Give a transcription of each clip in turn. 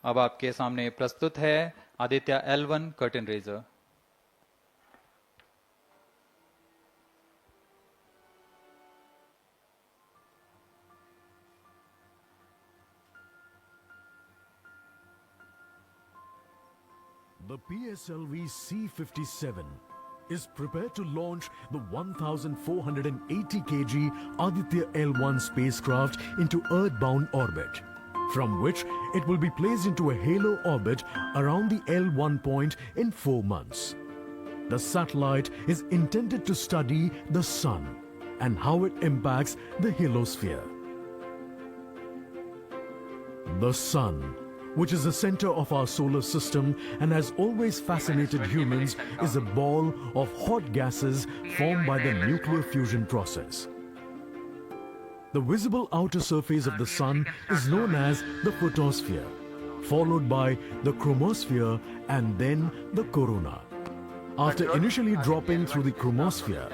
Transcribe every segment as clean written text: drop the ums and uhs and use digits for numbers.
अब आपके सामने प्रस्तुत है Aditya L1 curtain raiser. The PSLV C-57 is prepared to launch the 1,480 kg Aditya L1 spacecraft into Earth-bound orbit, from which it will be placed into a halo orbit around the L1 point in 4 months. The satellite is intended to study the Sun and how it impacts the heliosphere. The Sun, which is the center of our solar system and has always fascinated humans, is a ball of hot gases formed by the nuclear fusion process. The visible outer surface of the Sun is known as the photosphere, followed by the chromosphere and then the corona. After initially dropping through the chromosphere,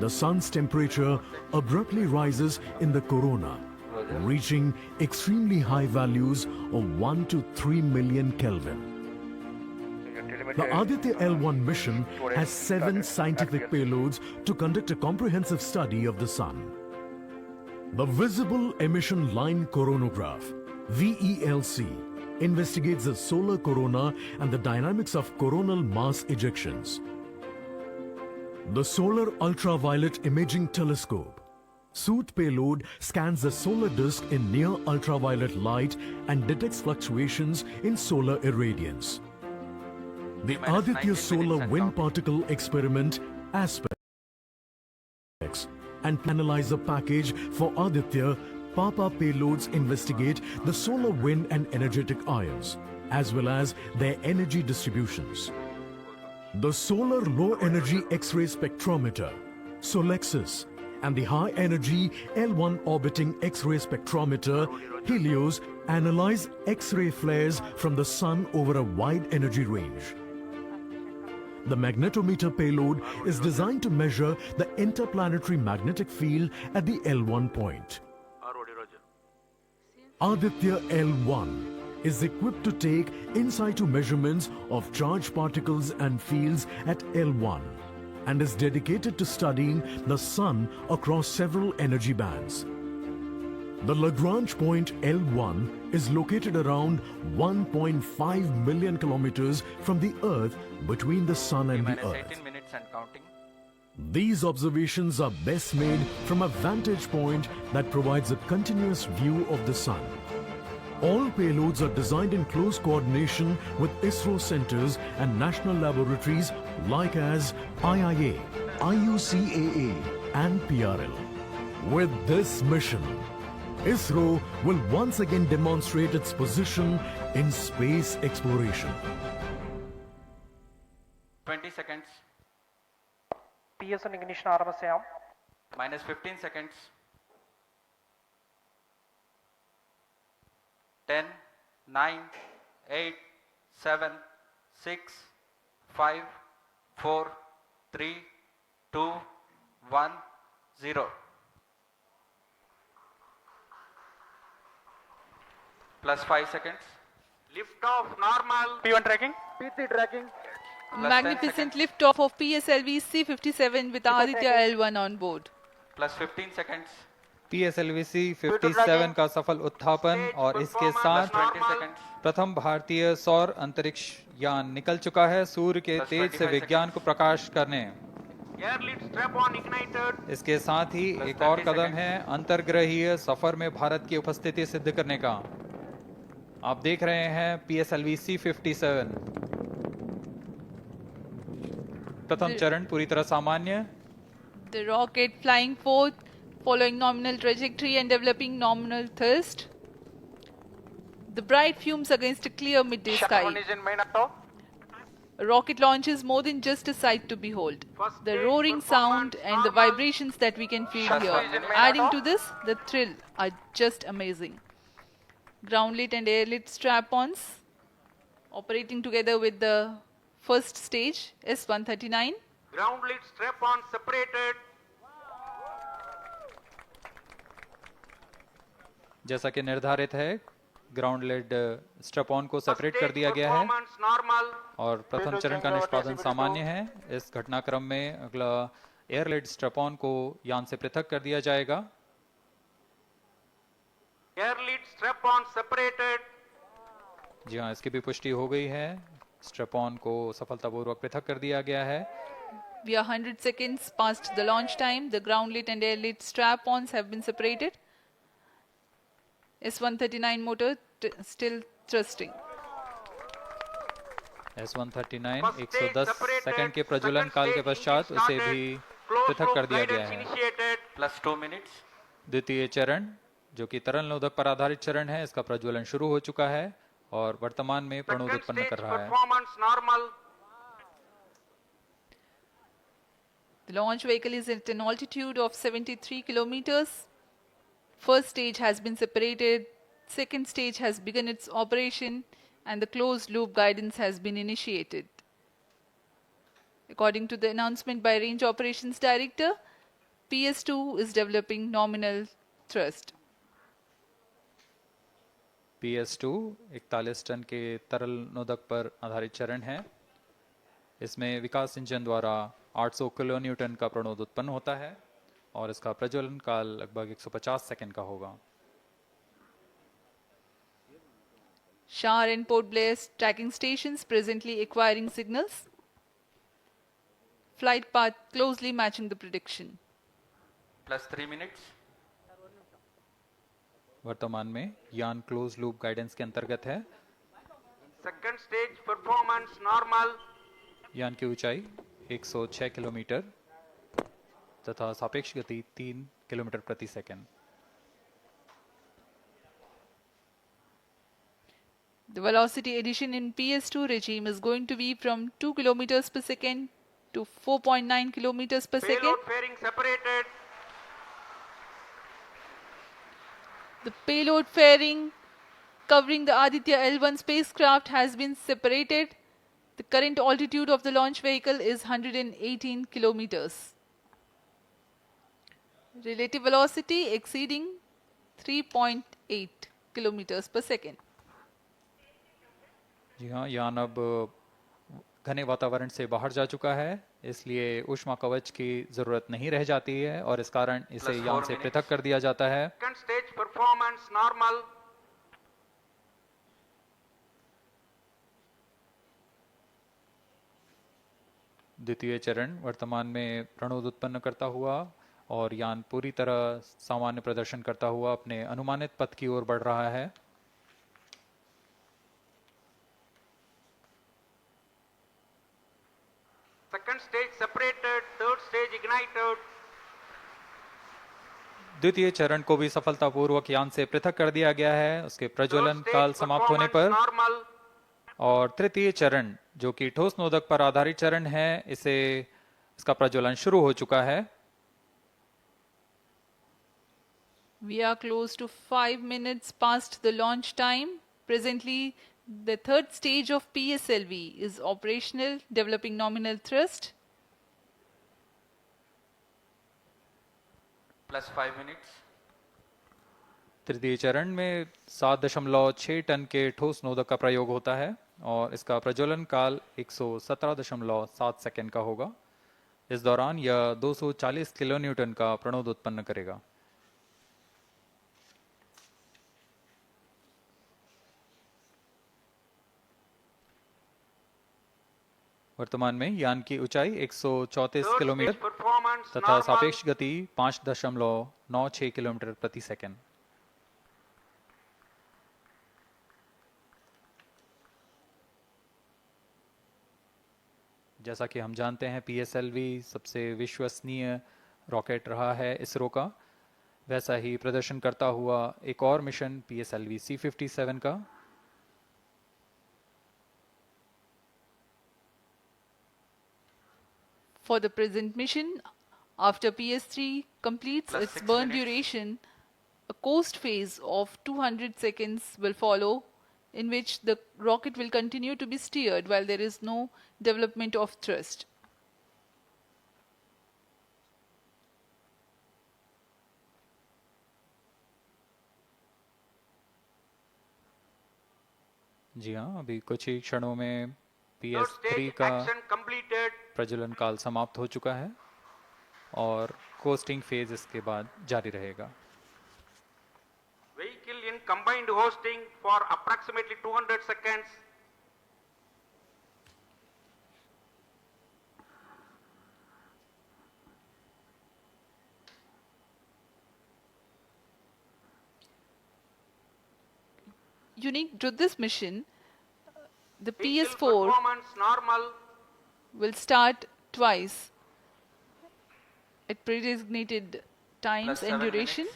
the Sun's temperature abruptly rises in the corona, reaching extremely high values of 1 to 3 million Kelvin. The Aditya L1 mission has 7 scientific payloads to conduct a comprehensive study of the Sun. The Visible Emission Line Coronagraph, VELC, investigates the solar corona and the dynamics of coronal mass ejections. The Solar Ultraviolet Imaging Telescope, SOOT payload, scans the solar disk in near ultraviolet light and detects fluctuations in solar irradiance. The Aditya Solar Wind Particle Experiment aspects and analyzer package for Aditya Papa payloads investigate the solar wind and energetic ions, as well as their energy distributions. The Solar Low Energy X-ray Spectrometer, Solexis, and the High Energy L1 Orbiting X-ray Spectrometer, Helios, analyze X-ray flares from the Sun over a wide energy range. The magnetometer payload is designed to measure the interplanetary magnetic field at the L1 point. Aditya L1 is equipped to take in situ measurements of charged particles and fields at L1 and is dedicated to studying the Sun across several energy bands. The Lagrange point L1 is located around 1.5 million kilometers from the Earth between the Sun and the Earth. 18 minutes and counting. These observations are best made from a vantage point that provides a continuous view of the Sun. All payloads are designed in close coordination with ISRO centers and national laboratories like as IIA, IUCAA and PRL. With this mission, ISRO will once again demonstrate its position in space exploration. 20 seconds. PSN ignition ആരംഭിക്കാം. Minus 15 seconds. 10, 9, 8, 7, 6, 5, 4, 3, 2, 1, 0. Plus 5 seconds. Lift off normal. P1 tracking. P3 tracking. Plus Magnificent liftoff of PSLV C-57 with Aditya L1 on board. Plus 15 seconds. PSLV C-57 का सफल उत्थापन और इसके साथ प्रथम भारतीय सौर अंतरिक्ष यान निकल चुका है सूर्य के तेज से विज्ञान को प्रकाश करने। इसके साथ ही एक और कदम है अंतर्ग्रहीय सफर में भारत की उपस्थिति सिद्ध करने का। आप देख रहे हैं PSLV C-57 प्रथम चरण पूरी तरह सामान्य। The rocket flying forth, following nominal trajectory and developing nominal thrust. The bright fumes against a clear midday sky. A rocket launch is more than just a sight to behold. The roaring sound and the vibrations that we can feel here. Adding to this, the thrill are just amazing. Ground-lit and air-lit strap-ons operating together with the first stage, S-139. Ground-lit strap-on separated. जैसा कि निर्धारित है ground lead strap on को First separate कर stage दिया गया है performance normal. और प्रथम चरण का निष्पादन सामान्य है। इस घटनाक्रम में अगला एयर लेड स्ट्रैप ऑन को यान से पृथक कर दिया जाएगा। Air lead strap on separated. जी हाँ, इसकी भी पुष्टि हो गई है। स्ट्रैप ऑन को सफलतापूर्वक पृथक कर दिया गया है। We are 100 seconds past the launch time. The ground lit and air lit strap-ons have been separated. S139 motor still thrusting. S139 First stage 110 separated. Second के प्रज्वलन Second काल के stage पश्चात engine उसे started. भी Closed पृथक कर loop दिया गया guidance है। initiated. Plus 2 minutes. द्वितीय चरण जो कि तरल नोदक पर आधारित चरण है, इसका प्रज्वलन शुरू हो चुका है और वर्तमान में प्रणोद Second उत्पन्न stage कर रहा है। performance normal. The launch vehicle is at an altitude of 73 kilometers. First stage has been separated. Second stage has begun its operation and the closed loop guidance has been initiated. According to the announcement by Range Operations Director, PS2 is developing nominal thrust. PS2 41 ton के तरल नोदक पर आधारित चरण है। इसमें विकास engine द्वारा 800 kilo Newton का प्रणोद उत्पन्न होता है और इसका प्रज्वलन काल लगभग 150 सेकंड का होगा। Shar and Port Blair tracking stations presently acquiring signals. Flight path closely matching the prediction. Plus 3 minutes. वर्तमान में यान क्लोज लूप गाइडेंस के अंतर्गत है। Second stage performance normal. यान की ऊंचाई 106 किलोमीटर तथा सापेक्ष गति 3 किलोमीटर प्रति second. The velocity addition in PS2 regime is going to be from 2 kilometers per second to 4.9 kilometers per second. Payload fairing separated. The payload fairing covering the Aditya L1 spacecraft has been separated. The current altitude of the launch vehicle is 118 kilometers. Relative velocity exceeding 3.8 kilometers per second. जी हाँ, यान अब घने वातावरण से बाहर जा चुका है, इसलिए ऊष्मा कवच की जरूरत नहीं रह जाती है और इस कारण इसे Plus यान 4 से minutes. पृथक कर दिया जाता है। Second stage performance normal. द्वितीय चरण वर्तमान में प्रणोद उत्पन्न करता हुआ और यान पूरी तरह सामान्य प्रदर्शन करता हुआ अपने अनुमानित पथ की ओर बढ़ रहा है। Second stage separated. Third stage ignited. द्वितीय चरण को भी सफलतापूर्वक यान से पृथक कर दिया गया है उसके प्रज्वलन Third काल stage समाप्त होने performance पर। normal. और तृतीय चरण जो कि ठोस नोदक पर आधारित चरण है, इसका प्रज्वलन शुरू हो चुका है। We are close to 5 minutes past the launch time. Presently, the third stage of PSLV is operational, developing nominal thrust. Plus 5 minutes. तृतीय चरण में 7.6 टन के ठोस नोदक का प्रयोग होता है और इसका प्रज्वलन काल 117.7 सेकंड का होगा। इस दौरान यह 240 किलो न्यूटन का प्रणोद उत्पन्न करेगा। वर्तमान में यान की ऊंचाई 134 Third किलोमीटर stage performance तथा normal. सापेक्ष गति 5.96 किलोमीटर प्रति सेकंड। जैसा कि हम जानते हैं PSLV सबसे विश्वसनीय रॉकेट रहा है इसरो का, वैसा ही प्रदर्शन करता हुआ एक और मिशन PSLV C57 का। For the present mission, after PS3 completes Plus its 6 burn minutes. duration, a coast phase of 200 seconds will follow, in which the rocket will continue to be steered while there is no development of thrust. जी हाँ, अभी कुछ ही क्षणों में Third PS3 stage का action completed. प्रज्वलन काल समाप्त हो चुका है और कोस्टिंग फेज इसके बाद जारी रहेगा। Vehicle in combined hosting for approximately 200 seconds. Unique to this mission, the Vehicle PS4 performance normal. will start twice at predesignated times and duration.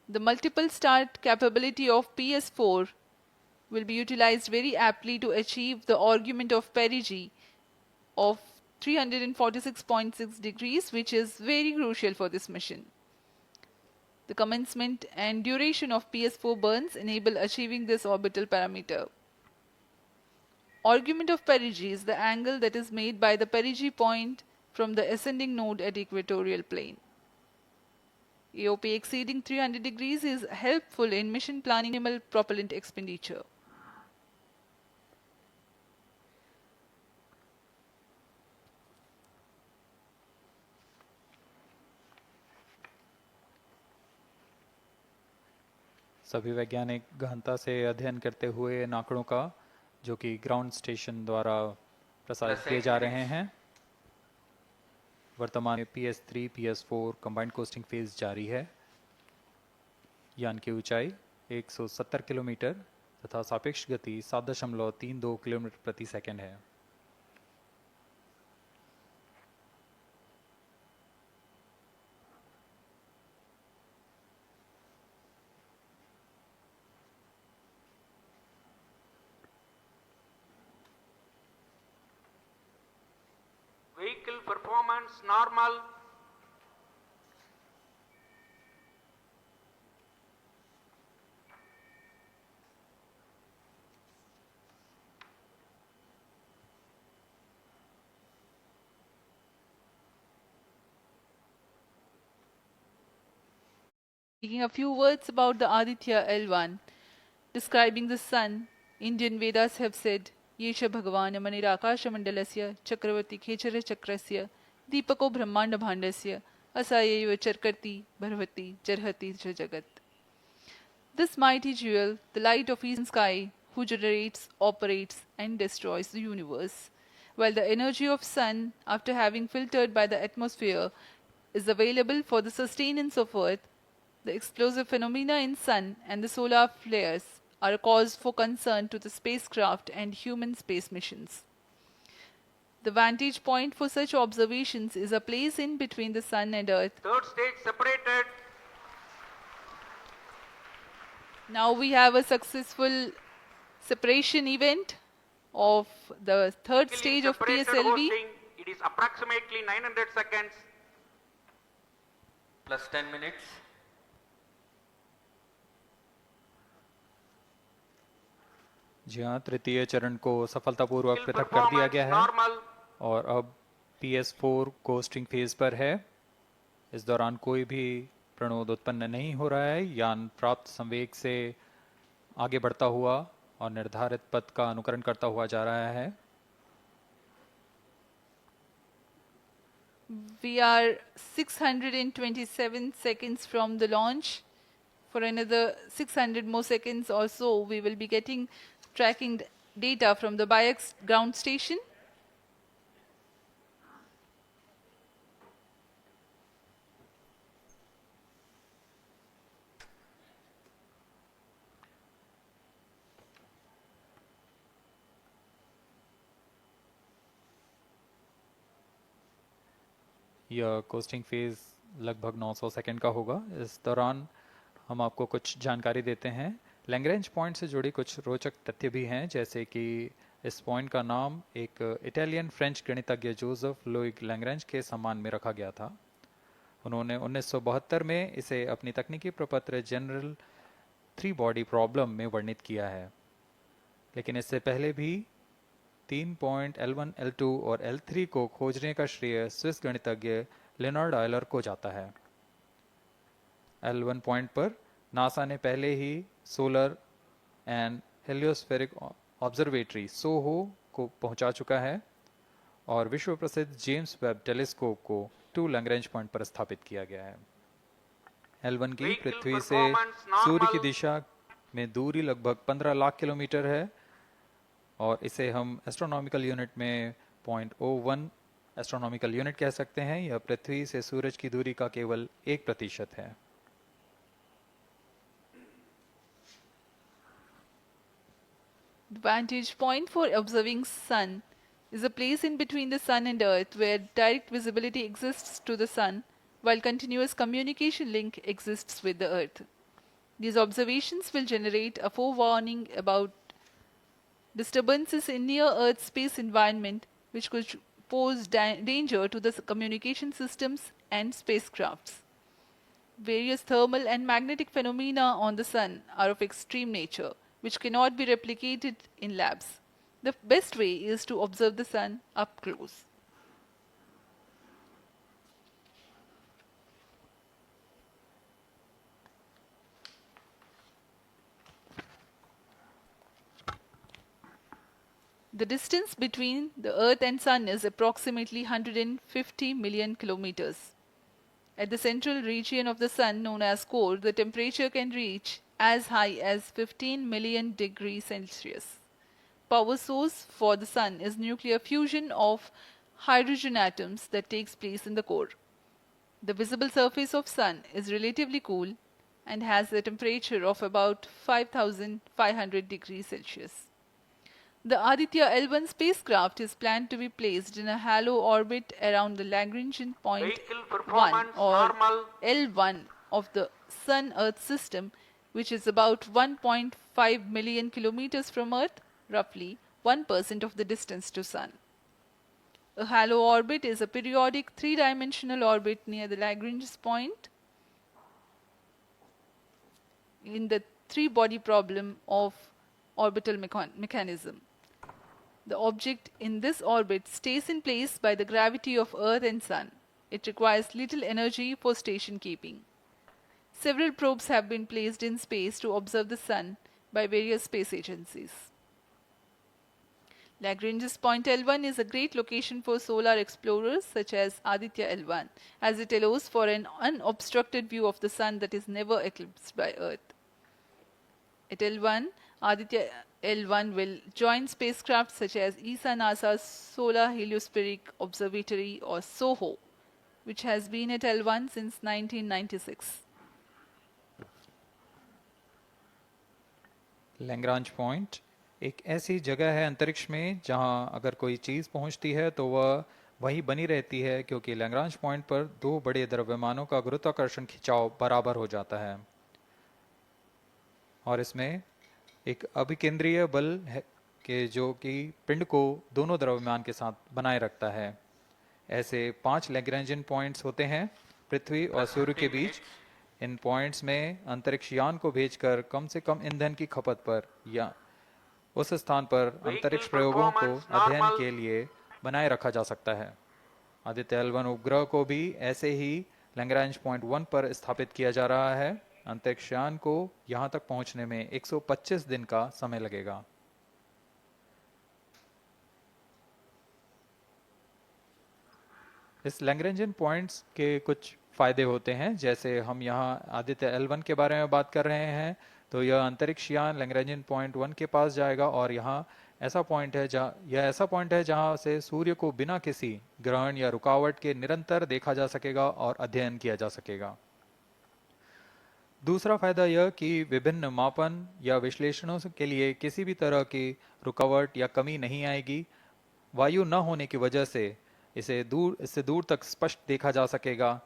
The multiple start capability of PS4 will be utilized very aptly to achieve the argument of perigee of 346.6 degrees, which is very crucial for this mission. The commencement and duration of PS4 burns enable achieving this orbital parameter. Argument of perigee is the angle that is made by the perigee point from the ascending node at equatorial plane. AOP exceeding 300 degrees is helpful in mission planning minimal propellant expenditure. सभी वैज्ञानिक गहनता से अध्ययन करते हुए इन आंकड़ों का, जो कि ग्राउंड स्टेशन द्वारा प्रसारित किए जा रहे हैं। वर्तमान में PS3 PS4 combined costing phase जारी है। यान की ऊंचाई 170 किलोमीटर तथा सापेक्ष गति 7.32 किलोमीटर प्रति सेकंड है। Vehicle performance normal. Speaking a few words about the Aditya L1, describing the sun, Indian Vedas have said, Yesha Bhagavan Manirakash Mandalasya Chakravati Khechara Chakrasya Deepako Brahmanda Bhandasya Asayeva Charkarti Bharvati Jarhati Jagat. This mighty jewel, the light of eastern sky, who generates, operates and destroys the universe, while the energy of sun, after having filtered by the atmosphere, is available for the sustenance of earth, the explosive phenomena in sun and the solar flares are a cause for concern to the spacecraft and human space missions. The vantage point for such observations is a place in between the sun and earth. Third stage separated. Now we have a successful separation event of the third Vehicle in stage of separated PSLV. hosting. It is approximately 900 seconds. Plus 10 minutes. जी हाँ, तृतीय चरण को सफलतापूर्वक Vehicle पृथक कर दिया performance गया है normal. और अब PS4 कोस्टिंग फेज पर है। इस दौरान कोई भी प्रणोद उत्पन्न नहीं हो रहा है। यान प्राप्त संवेग से आगे बढ़ता हुआ और निर्धारित पथ का अनुकरण करता हुआ जा रहा है। We are 627 seconds from the launch. For another 600 more seconds or so, we will be getting tracking data from the BIAX ground station. यह कोस्टिंग फेज लगभग 900 सेकंड का होगा। इस दौरान हम आपको कुछ जानकारी देते हैं। लैग्रेंज पॉइंट से जुड़ी कुछ रोचक तथ्य भी हैं, जैसे कि इस पॉइंट का नाम एक इटालियन फ्रेंच गणितज्ञ जोसेफ लुई लैग्रेंज के सम्मान में रखा गया था। उन्होंने 1972 में इसे अपनी तकनीकी प्रपत्र जनरल 3 बॉडी प्रॉब्लम में वर्णित किया है, लेकिन इससे पहले भी 3 पॉइंट L1, L2 और L3 को खोजने का श्रेय स्विस गणितज्ञ लियोनार्ड आयलर को जाता है। L1 पॉइंट पर नासा ने पहले ही सोलर एंड हेलियोस्फेरिक ऑब्जर्वेटरी सोहो को पहुंचा चुका है और विश्व प्रसिद्ध जेम्स वेब टेलीस्कोप को 2 लैग्रेंज पॉइंट पर स्थापित किया गया है। L1 की पृथ्वी से सूर्य की दिशा में दूरी लगभग 15 लाख किलोमीटर है और इसे हम एस्ट्रोनॉमिकल यूनिट में 0.01 एस्ट्रोनॉमिकल यूनिट कह सकते हैं। यह पृथ्वी से सूरज की दूरी का केवल 1% है। The vantage point for observing sun is a place in between the sun and earth where direct visibility exists to the sun while continuous communication link exists with the earth. These observations will generate a forewarning about disturbances in near earth space environment which could pose danger to the communication systems and spacecrafts. Various thermal and magnetic phenomena on the sun are of extreme nature, which cannot be replicated in labs. The best way is to observe the sun up close. The distance between the Earth and Sun is approximately 150 million kilometers. At the central region of the Sun, known as core, the temperature can reach as high as 15 million degrees Celsius. Power source for the Sun is nuclear fusion of hydrogen atoms that takes place in the core. The visible surface of Sun is relatively cool and has a temperature of about 5,500 degrees Celsius. The Aditya L1 spacecraft is planned to be placed in a halo orbit around the Lagrange point 1 or L1 of the Sun-Earth system, which is about 1.5 million kilometers from Earth, roughly 1% of the distance to Sun. A halo orbit is a periodic three-dimensional orbit near the Lagrange point in the three-body problem of orbital mechanism. The object in this orbit stays in place by the gravity of Earth and Sun. It requires little energy for station keeping. Several probes have been placed in space to observe the Sun by various space agencies. Lagrange's point L1 is a great location for solar explorers such as Aditya L1, as it allows for an unobstructed view of the Sun that is never eclipsed by Earth. At L1, Aditya L1 will join spacecraft such as ESA-NASA's Solar Heliospheric Observatory or SOHO, which has been at L1 since 1996. Lagrange point एक ऐसी जगह है अंतरिक्ष में जहां अगर कोई चीज पहुंचती है तो वह वहीं बनी रहती है, क्योंकि लैग्रांज पॉइंट पर दो बड़े द्रव्यमानों का गुरुत्वाकर्षण खिंचाव बराबर हो जाता है और इसमें एक अभिकेंद्रीय बल है कि जो कि पिंड को दोनों द्रव्यमान के साथ बनाए रखता है। ऐसे 5 लैग्रेंजियन पॉइंट्स होते हैं पृथ्वी और सूर्य के बीच। इन पॉइंट्स में अंतरिक्ष यान को भेजकर कम से कम ईंधन की खपत पर या उस स्थान पर अंतरिक्ष प्रयोगों को अध्ययन के लिए बनाए रखा जा सकता है। आदित्य L1 उपग्रह को भी ऐसे ही लैग्रांज पॉइंट 1 पर स्थापित किया जा रहा है। अंतरिक्ष यान को यहां तक पहुंचने में 125 दिन का समय लगेगा। इस लैग्रेंजियन पॉइंट्स के कुछ फायदे होते हैं, जैसे हम यहाँ आदित्य L1 के बारे में बात कर रहे हैं तो यह अंतरिक्ष यान लैग्रेंजियन पॉइंट 1 के पास जाएगा और यहाँ ऐसा पॉइंट है जहाँ से सूर्य को बिना किसी ग्रहण या रुकावट के निरंतर देखा जा सकेगा और अध्ययन किया जा सकेगा। दूसरा फायदा यह कि विभिन्न मापन या विश्लेषणों के लिए किसी भी तरह की रुकावट या कमी नहीं आएगी। वायु न होने की वजह से इससे दूर तक स्पष्ट देखा जा सकेगा।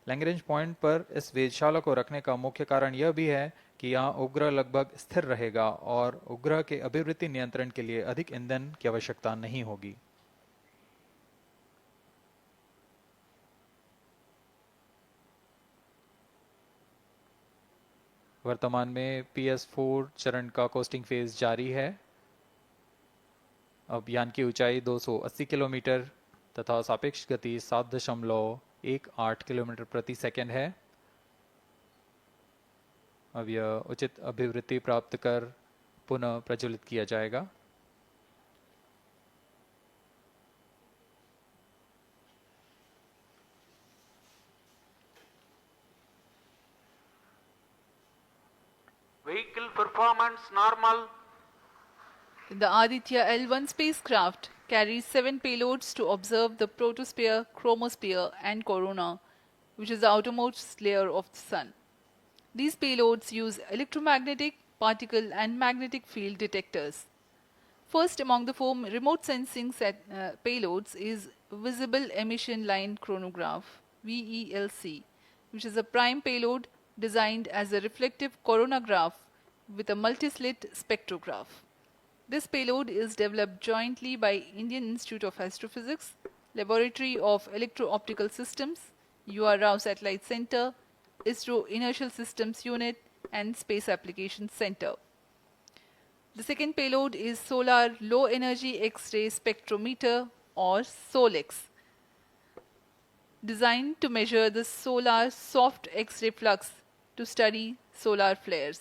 लैग्रेंज पॉइंट पर इस वेधशाला को रखने का मुख्य कारण यह भी है कि यहाँ उपग्रह लगभग स्थिर रहेगा और उपग्रह के अभिवृत्ति नियंत्रण के लिए अधिक ईंधन की आवश्यकता नहीं होगी। वर्तमान में PS4 चरण का कोस्टिंग फेज जारी है। अब यान की ऊंचाई 280 किलोमीटर तथा सापेक्ष गति 7.18 किलोमीटर प्रति सेकंड है। अब यह उचित अभिवृद्धि प्राप्त कर पुनः प्रज्वलित किया जाएगा। Vehicle performance normal. The Aditya L1 spacecraft carries 7 payloads to observe the protosphere, chromosphere, and corona, which is the outermost layer of the Sun. These payloads use electromagnetic, particle, and magnetic field detectors. First among the 4 remote sensing payloads is Visible Emission Line Chronograph (VELC), which is a prime payload designed as a reflective coronagraph with a multislit spectrograph. This payload is developed jointly by Indian Institute of Astrophysics, Laboratory of Electro-Optical Systems, UR Rao Satellite Center, ISRO Inertial Systems Unit, and Space Applications Center. The second payload is Solar Low Energy X-ray Spectrometer, or SOLEX, designed to measure the solar soft X-ray flux to study solar flares.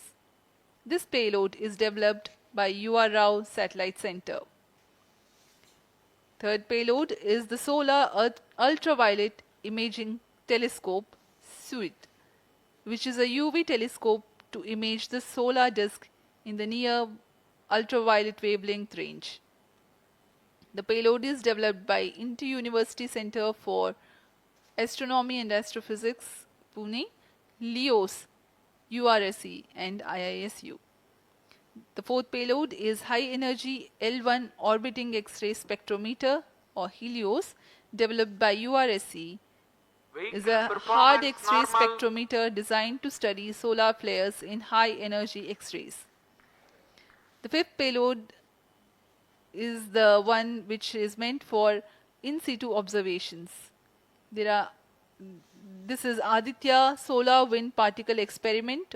This payload is developed by UR Rao Satellite Center. Third payload is the Solar Ultraviolet Imaging Telescope Suite, which is a UV telescope to image the solar disk in the near ultraviolet wavelength range. The payload is developed by Inter-University Center for Astronomy and Astrophysics, Pune, LEOS, URSE, and IISU. The fourth payload is High Energy L1 Orbiting X-ray Spectrometer, or HELIOS, developed by URSE. Is a hard X-ray spectrometer designed to study solar flares in high energy X-rays. The fifth payload is the one which is meant for in situ observations. This is Aditya Solar Wind Particle Experiment,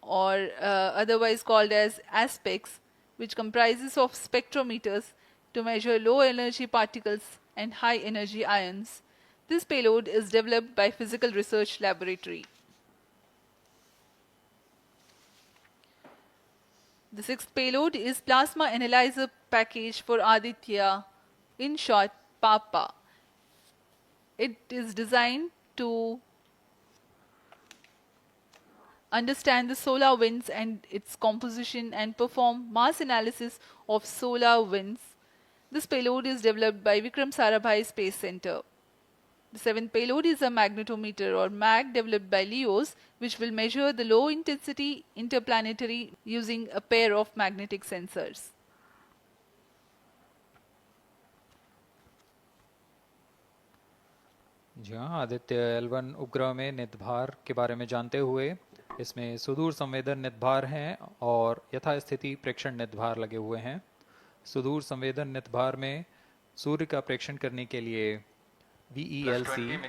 or otherwise called as ASPEX, which comprises of spectrometers to measure low energy particles and high energy ions. This payload is developed by Physical Research Laboratory. The sixth payload is Plasma Analyzer Package for Aditya, in short PAPA. It is designed to understand the solar winds and its composition and perform mass analysis of solar winds. This payload is developed by Vikram Sarabhai Space Center. The seventh payload is a magnetometer, or MAG, developed by LEOS, which will measure the low intensity interplanetary using a pair of magnetic sensors. जी हाँ, Aditya L1 उपग्रह में नितभार के बारे में जानते हुए इसमें सुदूर संवेदन नितभार हैं और यथास्थिति प्रेक्षण नितभार लगे हुए हैं। सुदूर संवेदन नितभार में सूर्य का प्रेक्षण करने के लिए VELC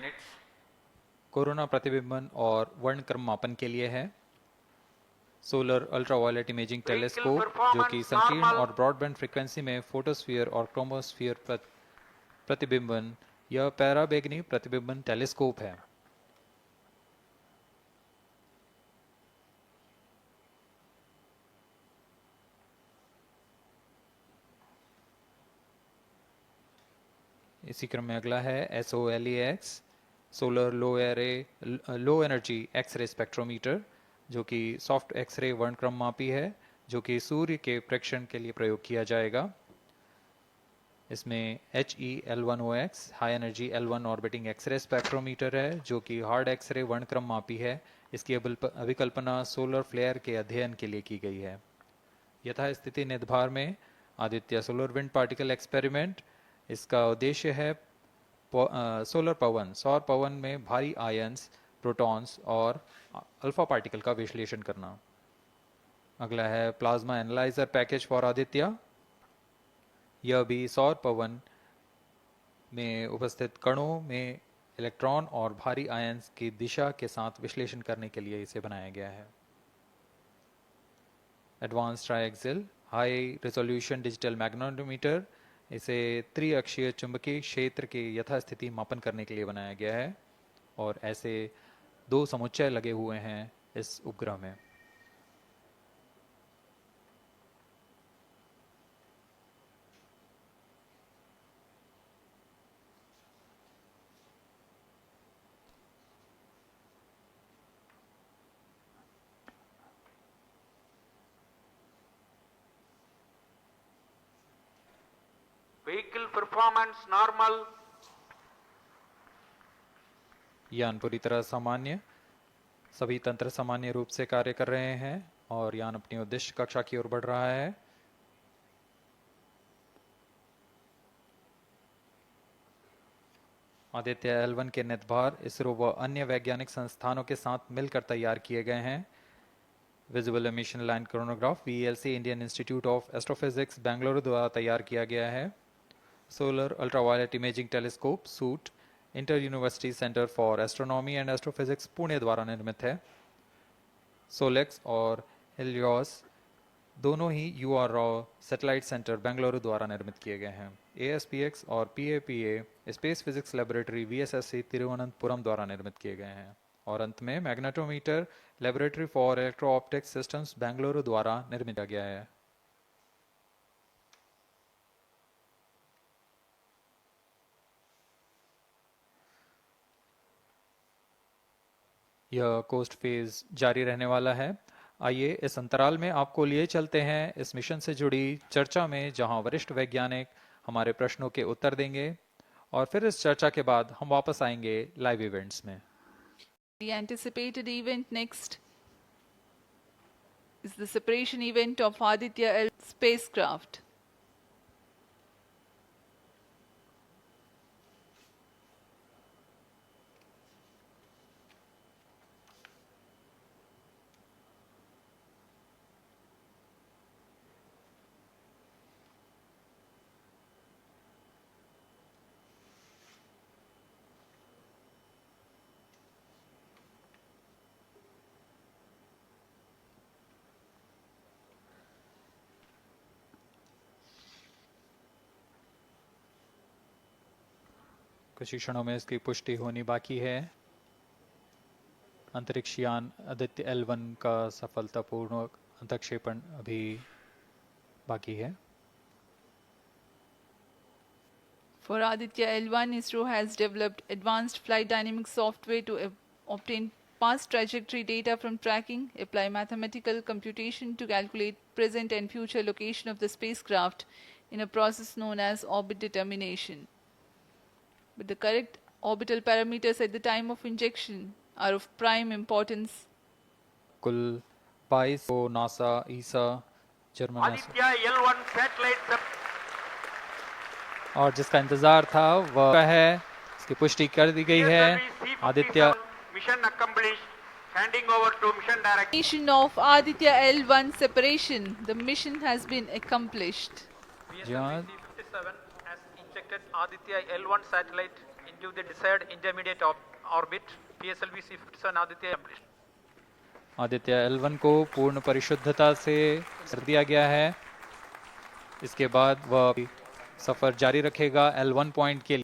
कोरोना प्रतिबिंबन और वर्णक्रम मापन के लिए है। सोलर अल्ट्रावायलेट इमेजिंग टेलीस्कोप, जो कि संकीर्ण और ब्रॉडबैंड फ्रीक्वेंसी में फोटोस्फीयर और क्रोमोस्फीयर प्रतिबिंबन, यह पैराबैंगनी प्रतिबिंबन टेलीस्कोप है। इसी क्रम में अगला है SOLEX, solar low energy x ray spectrometer, जो कि सॉफ्ट एक्सरे वर्णक्रम मापी है, जो कि सूर्य के प्रेक्षण के लिए प्रयोग किया जाएगा। इसमें HEL1OX high energy L1 orbiting x ray spectrometer है, जो कि हार्ड एक्सरे वर्णक्रम मापी है। इसकी अभिकल्पना सोलर फ्लेयर के अध्ययन के लिए की गई है। यथास्थिति नितभार में Aditya solar wind particle experiment, इसका उद्देश्य है सोलर पवन, सौर पवन में भारी आयंस, प्रोटॉन्स और अल्फा पार्टिकल का विश्लेषण करना। अगला है plasma analyser package for Aditya. यह भी सौर पवन में उपस्थित कणों में इलेक्ट्रॉन और भारी आयंस की दिशा के साथ विश्लेषण करने के लिए इसे बनाया गया है। Advance triaxial high resolution digital magnetometer, इसे त्रिअक्षीय चुंबकीय क्षेत्र के यथास्थिति मापन करने के लिए बनाया गया है। और ऐसे दो समुच्चय लगे हुए हैं इस उपग्रह में। Vehicle performance normal. यान पूरी तरह सामान्य, सभी तंत्र सामान्य रूप से कार्य कर रहे हैं और यान अपनी उद्देश्य कक्षा की ओर बढ़ रहा है। आदित्य L1 के नितभार इसरो व अन्य वैज्ञानिक संस्थानों के साथ मिलकर तैयार किए गए हैं। Visual emission line chronograph VELC Indian institute of astrophysics Bengaluru द्वारा तैयार किया गया है। Solar ultraviolet imaging telescope suit inter university centre for astronomy and astrophysics Pune द्वारा निर्मित है। सोलेक्स और हेलियोस दोनों ही URO सैटेलाइट सेंटर बेंगलुरु द्वारा निर्मित किए गए हैं। ASPX और PAPA space physics laboratory VSSC Thiruvananthapuram द्वारा निर्मित किए गए हैं। और अंत में magnetometer laboratory for electro optics systems Bengaluru द्वारा निर्मित किया गया है। यह कोस्ट फेज जारी रहने वाला है। आइए इस अंतराल में आपको लिए चलते हैं इस मिशन से जुड़ी चर्चा में, जहां वरिष्ठ वैज्ञानिक हमारे प्रश्नों के उत्तर देंगे और फिर इस चर्चा के बाद हम वापस आएंगे लाइव इवेंट्स में। The anticipated event next is the separation event of Aditya L spacecraft. कुछ ही क्षणों में इसकी पुष्टि होनी बाकी है। अंतरिक्ष यान आदित्य L1 का सफलतापूर्ण अंतक्षेपण अभी बाकी है। For Aditya L1, ISRO has developed advanced flight dynamic software to obtain past trajectory data from tracking, apply mathematical computation to calculate present and future location of the spacecraft in a process known as orbit determination. But the correct orbital parameters at the time of injection are of prime importance. कुल 22 को NASA, ईसा, German Aditya L1 satellite और जिसका इंतजार था वह है, इसकी पुष्टि कर दी गई है। Aditya mission accomplished. Handing over to mission director. Mission of Aditya L1 separation. The mission has been accomplished. John. PSLV-C57 has injected Aditya L1 satellite into the desired intermediate orbit. PSLV-C57 Aditya accomplished. Aditya L1 को पूर्ण परिशुद्धता से कर दिया गया है। इसके बाद वह सफर जारी रखेगा L1 पॉइंट के लिए।